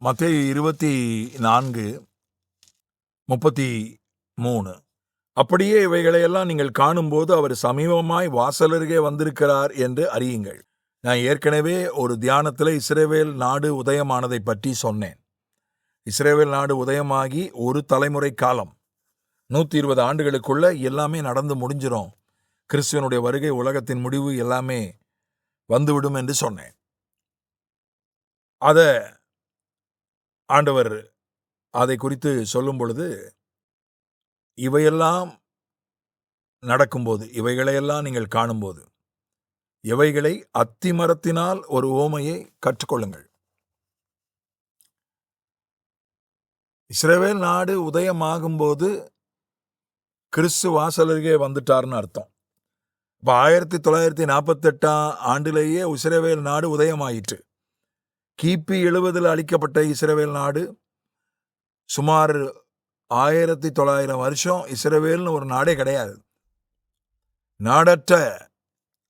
மத்தேயு 24:33. அப்படியே இவைகளையெல்லாம் நீங்கள் காணும்போது அவர் சமீபமாய் வாசலருகே வந்திருக்கிறார் என்று அறியுங்கள். நான் ஏற்கனவே ஒரு தியானத்தில் இஸ்ரவேல் நாடு உதயமானதை பற்றி சொன்னேன். இஸ்ரவேல் நாடு உதயமாகி ஒரு தலைமுறை காலம் 120 ஆண்டுகளுக்குள்ள எல்லாமே நடந்து முடிஞ்சிடும். கிறிஸ்துவனுடைய வருகை, உலகத்தின் முடிவு எல்லாமே வந்துவிடும் என்று சொன்னேன். அதை ஆண்டவர் அதை குறித்து சொல்லும் பொழுது, இவையெல்லாம் நடக்கும்போது, இவைகளையெல்லாம் நீங்கள் காணும்போது, இவைகளை அத்திமரத்தினால் ஒரு உவமையை கற்றுக்கொள்ளுங்கள். இஸ்ரவேல் நாடு உதயமாகும்போது கிறிஸ்து வாசலருகே வந்துட்டார்னு அர்த்தம். இப்போ 1948 ஆண்டிலேயே இஸ்ரவேல் நாடு உதயமாயிற்று. கிபி 70 அளிக்கப்பட்ட இஸ்ரவேல் நாடு சுமார் 1900 வருஷம் இஸ்ரவேல்னு ஒரு நாடே கிடையாது. நாடற்ற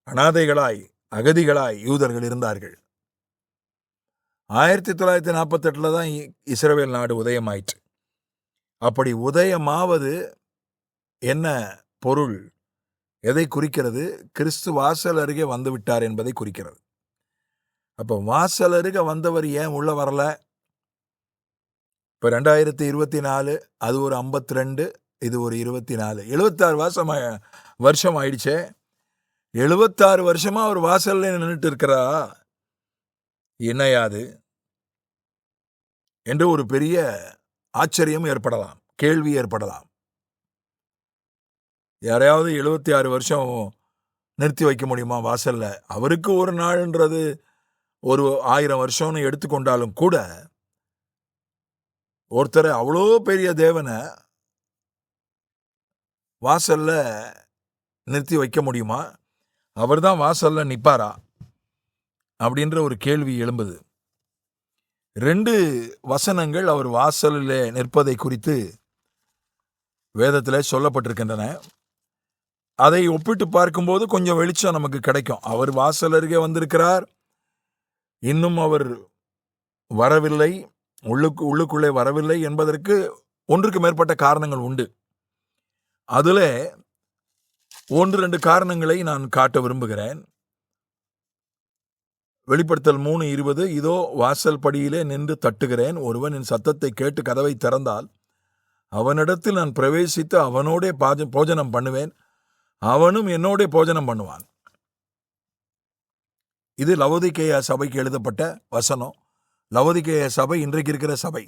அனாதைகளாய், அகதிகளாய் யூதர்கள் இருந்தார்கள். 1948 தான் இஸ்ரவேல் நாடு உதயமாயிற்று. அப்படி உதயமாவது என்ன பொருள்? எதை குறிக்கிறது? கிறிஸ்து வாசல் அருகே வந்து விட்டார் என்பதை குறிக்கிறது. அப்போ வாசல் அருகே வந்தவர் ஏன் உள்ள வரல? இப்போ 2024, அது ஒரு 52, இது ஒரு 24, 76 வருஷம் ஆயிடுச்சே. 76 வருஷமா அவர் வாசல்ல நின்றுட்டு இருக்கிறா, என்னையாது என்று ஒரு பெரிய ஆச்சரியம் ஏற்படலாம், கேள்வி ஏற்படலாம். யாரையாவது 76 வருஷம் நிறுத்தி வைக்க முடியுமா வாசல்ல? அவருக்கு ஒரு நாள்ன்றது ஒரு 1000 வருஷம்னு எடுத்துக்கொண்டாலும் கூட, ஒருத்தரை அவ்வளோ பெரிய தேவனை வாசல்ல நிறுத்தி வைக்க முடியுமா? அவர் தான் வாசல்ல நிற்பாரா அப்படின்ற ஒரு கேள்வி எழும்புது. 2 வசனங்கள் அவர் வாசலில் நிற்பதை குறித்து வேதத்தில் சொல்லப்பட்டிருக்கின்றன. அதை ஒப்பிட்டு பார்க்கும்போது கொஞ்சம் வெளிச்சம் நமக்கு கிடைக்கும். அவர் வாசல் அருகே வந்திருக்கிறார், இன்னும் அவர் வரவில்லை, உள்ளுக்குள்ளே வரவில்லை என்பதற்கு ஒன்றுக்கு மேற்பட்ட காரணங்கள் உண்டு. அதில் 1-2 காரணங்களை நான் காட்ட விரும்புகிறேன். வெளிப்படுத்தல் 3:20, இதோ வாசல் படியிலே நின்று தட்டுகிறேன், ஒருவன் என் சத்தத்தை கேட்டு கதவை திறந்தால் அவனிடத்தில் நான் பிரவேசித்து அவனோடே போஜனம் பண்ணுவேன், அவனும் என்னோட போஜனம் பண்ணுவான். இது லவோதிக்கேயா சபைக்கு எழுதப்பட்ட வசனம். லவோதிக்கேயா சபை இன்றைக்கு இருக்கிற சபை.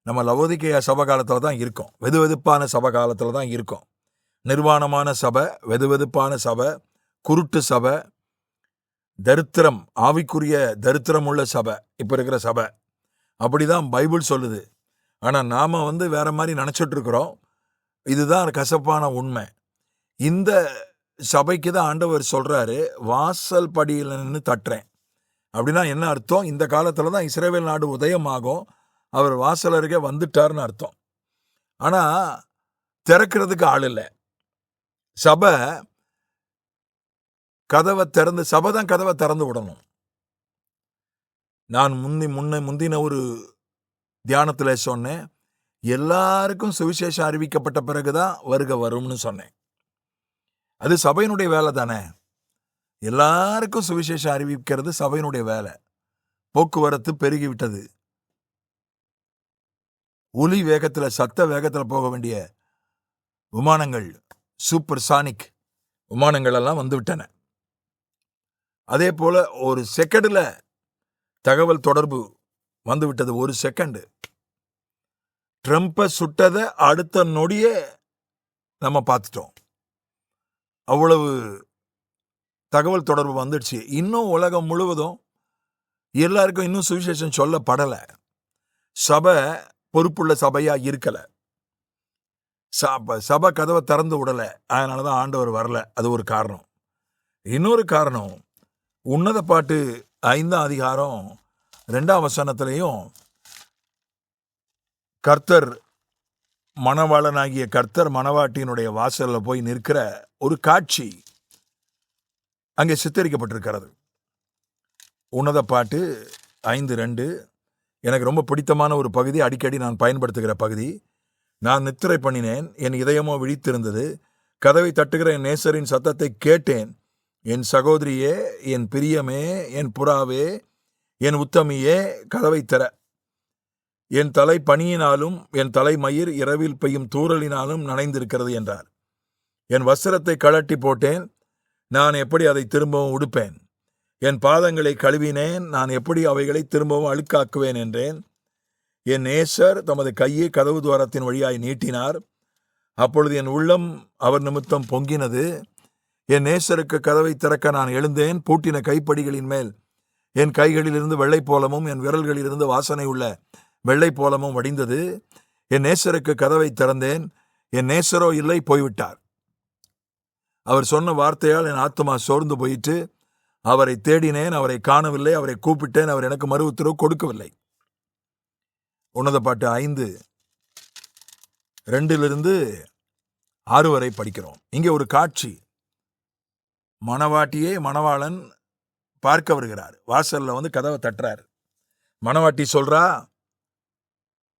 நம்ம லவோதிக்கேயா சபை காலத்தில் தான் இருக்கோம். வெதுவெதுப்பான சபை காலத்தில் தான் இருக்கோம். நிர்வாணமான சபை, வெதுவெதுப்பான சபை, குருட்டு சபை, தரித்திரம், ஆவிக்குரிய தரித்திரம் உள்ள சபை இப்போ இருக்கிற சபை. அப்படிதான் பைபிள் சொல்லுது. ஆனால் நாம் வேற மாதிரி நினச்சிட்டு இருக்கிறோம். இதுதான் கசப்பான உண்மை. இந்த சபைக்கு தான் ஆண்டவர் சொல்றாரு, வாசல் படியில் நின்று தட்டுறேன். அப்படின்னா என்ன அர்த்தம்? இந்த காலத்தில் தான் இஸ்ரவேல் நாடு உதயமாகும், அவர் வாசல் அருகே வந்துட்டார்னு அர்த்தம். ஆனால் திறக்கிறதுக்கு ஆள் இல்லை. சபை தான் கதவை திறந்து விடணும். நான் முந்தின ஒரு தியானத்தில் சொன்னேன், எல்லாருக்கும் சுவிசேஷம் அறிவிக்கப்பட்ட பிறகுதான் வருகை வரும்னு சொன்னேன். அது சபையினுடைய வேலை தானே. எல்லாருக்கும் சுவிசேஷம் அறிவிக்கிறது சபையினுடைய வேலை. போக்குவரத்து பெருகிவிட்டது. ஒலி வேகத்தில், சத்த வேகத்தில் போக வேண்டிய விமானங்கள், சூப்பர் சானிக் விமானங்கள் எல்லாம் வந்து விட்டன. அதே போல ஒரு செகண்டில் தகவல் தொடர்பு வந்து விட்டது. ஒரு செகண்டு. ட்ரம்பை சுட்டதை அடுத்த நொடியே நம்ம பார்த்துட்டோம். அவ்வளவு தகவல் தொடர்பு வந்துடுச்சு. இன்னும் உலகம் முழுவதும் எல்லாருக்கும் இன்னும் சுவிசேஷம் சொல்லப்படலை. சபை பொறுப்புள்ள சபையா இருக்கலை. சபை கதவை திறந்து விடலை. அதனால தான் ஆண்டவர் வரல. அது ஒரு காரணம். இன்னொரு காரணம், உன்னத பாட்டு 5ஆம் அதிகாரம் 2ஆம் வசனத்திலையும் கர்த்தர், மணவாளனாகிய கர்த்தர் மணவாட்டியினுடைய வாசல்ல போய் நிற்கிற ஒரு காட்சி அங்கே சித்தரிக்கப்பட்டிருக்கிறது. உன்னத பாட்டு 5:2, எனக்கு ரொம்ப பிடித்தமான ஒரு பகுதி, அடிக்கடி நான் பயன்படுத்துகிற பகுதி. நான் நித்திரை பண்ணினேன், என் இதயமோ விழித்திருந்தது. கதவை தட்டுகிற என் நேசரின் சத்தத்தை கேட்டேன். என் சகோதரியே, என் பிரியமே, என் புறாவே, என் உத்தமியே, கதவை திற. என் தலை பனியினாலும் என் தலைமயிர் இரவில் பெய்யும் தூறலினாலும் நனைந்திருக்கிறது என்றார். என் வஸ்திரத்தை கழட்டி போட்டேன், நான் எப்படி அதை திரும்பவும் உடுப்பேன்? என் பாதங்களை கழுவினேன், நான் எப்படி அவைகளை திரும்பவும் அழுக்காக்குவேன் என்றேன். என் நேசர் தமது கையை கதவு துவாரத்தின் வழியாய் நீட்டினார். அப்பொழுது என் உள்ளம் அவர் நிமித்தம் பொங்கினது. என் நேசருக்கு கதவை திறக்க நான் எழுந்தேன். பூட்டின கைப்படிகளின் மேல் என் கைகளிலிருந்து வெள்ளை போலமும் என் விரல்களிலிருந்து வாசனை உள்ள வெள்ளை போலமும் வடிந்தது. என் நேசருக்கு கதவை திறந்தேன். என் நேசரோ இல்லை, போய்விட்டார். அவர் சொன்ன வார்த்தையால் என் ஆத்துமா சோர்ந்து போயிற்று. அவரை தேடினேன், அவரை காணவில்லை. அவரை கூப்பிட்டேன், அவர் எனக்கு மறு உத்தரவு கொடுக்கவில்லை. உன்னத பாட்டு 5:2 வரை படிக்கிறோம். இங்கே ஒரு காட்சி. மணவாட்டியே மணவாளன் பார்க்க வருகிறார். வாசல்ல கதவை தட்டுறார். மணவாட்டி சொல்றா,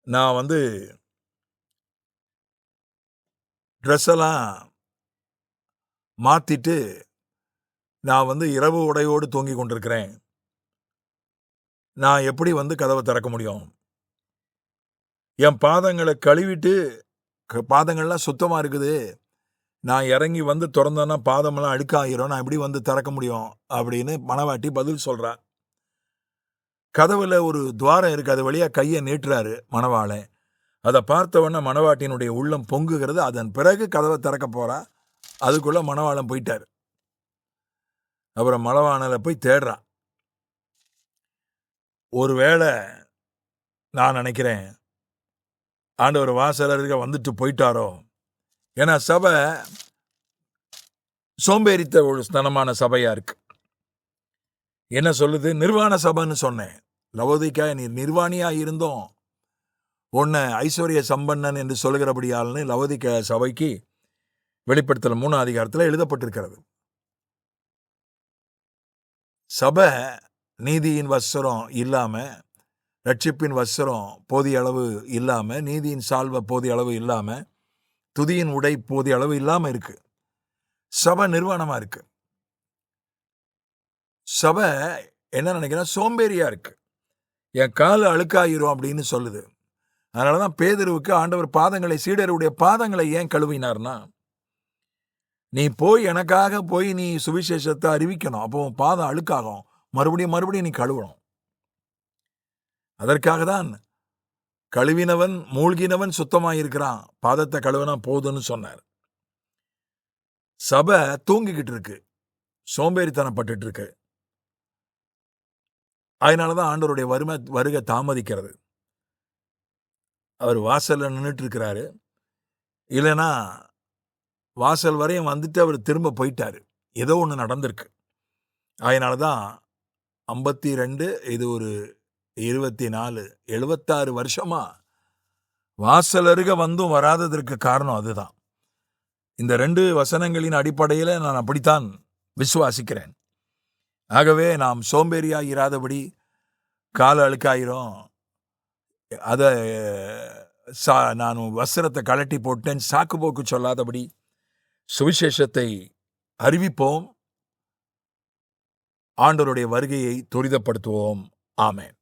நான் ட்ரெஸ் எல்லாம் மாத்திட்டு நான் இரவு உடையோடு தூங்கி கொண்டிருக்கிறேன். நான் எப்படி கதவை திறக்க முடியும்? என் பாதங்களை கழுவிட்டு, பாதங்கள்லாம் சுத்தமா இருக்குது, நான் இறங்கி திறந்தேன்னா பாதமெல்லாம் அழுக்காயிரும், நான் எப்படி திறக்க முடியும் அப்படின்னு மணவாட்டி பதில் சொல்றா. கதவுல ஒரு துவாரம் இருக்கு, அது வழியா கையை நீட்டுறாரு மணவாளன். அதை பார்த்தவொன்னே மணவாட்டியினுடைய உள்ளம் பொங்குகிறது. அதன் பிறகு கதவை திறக்க போறா. அதுக்குள்ள மணவாளன் போயிட்டார். அப்புறம் மணவாளனை போய் தேடுறான். ஒருவேளை நான் நினைக்கிறேன் ஆண்டவர் வாசலருக வந்துட்டு போயிட்டாரோ. ஏன்னா சபை சோம்பேறித்த ஒரு ஸ்தனமான சபையா இருக்கு. என்ன சொல்லுது? நிர்வாண சபைன்னு சொன்னேன். லவோதிக்கேயா, நீ நிர்வாணியா இருந்தோம் உன்னை ஐஸ்வர்ய சம்பன்னன் என்று சொல்லுகிறபடியால்னு லவோதிக்கேயா சபைக்கு வெளிப்படுத்தல் 3 அதிகாரத்தில் எழுதப்பட்டிருக்கிறது. சபை நீதியின் வஸ்திரம் இல்லாம, ரட்சிப்பின் வஸ்திரம் போதிய அளவு இல்லாம, நீதியின் சால்வை போதிய அளவு இல்லாம, துதியின் உடை போதிய அளவு இல்லாம இருக்கு. சபை நிர்வாணமா இருக்கு. சபை என்ன நினைக்கிறேன், சோம்பேறியா இருக்கு. என் கால் அழுக்காயிரும் அப்படின்னு சொல்லுது. அதனாலதான் பேதுருவுக்கு ஆண்டவர் பாதங்களை, சீடருடைய பாதங்களை ஏன் கழுவினார்னா, நீ போய் எனக்காக போய் நீ சுவிசேஷத்தை அறிவிக்கணும். அப்போ பாதம் அழுக்காகும், மறுபடியும் நீ கழுவணும். அதற்காக தான் கழுவினவன் மூழ்கினவன் சுத்தமாயிருக்கிறான், பாதத்தை கழுவினா போதுன்னு சொன்னார். சபை தூங்கிக்கிட்டு இருக்கு, சோம்பேறித்தனப்பட்டு இருக்கு. அதனாலதான் ஆண்டவருடைய வருகை தாமதிக்கிறது. அவர் வாசல்ல நின்றுட்டு இருக்கிறாரு. இல்லைன்னா வாசல் வரையும் அவர் திரும்ப போயிட்டாரு. ஏதோ ஒன்று நடந்திருக்கு. அதனாலதான் 52, இது ஒரு 24, 76 வருஷமா வாசல் அருக வராததற்கு காரணம் அதுதான். இந்த 2 வசனங்களின் அடிப்படையில் நான் அப்படித்தான் விசுவாசிக்கிறேன். ஆகவே நாம் சோம்பேறியாக இராதபடி, கால அழுக்காயிரும், அதை நான் வஸ்திரத்தை கழட்டி போட்டேன் சாக்கு போக்கு சொல்லாதபடி சுவிசேஷத்தை அறிவிப்போம். ஆண்டவருடைய வருகையை துரிதப்படுத்துவோம். ஆமென்.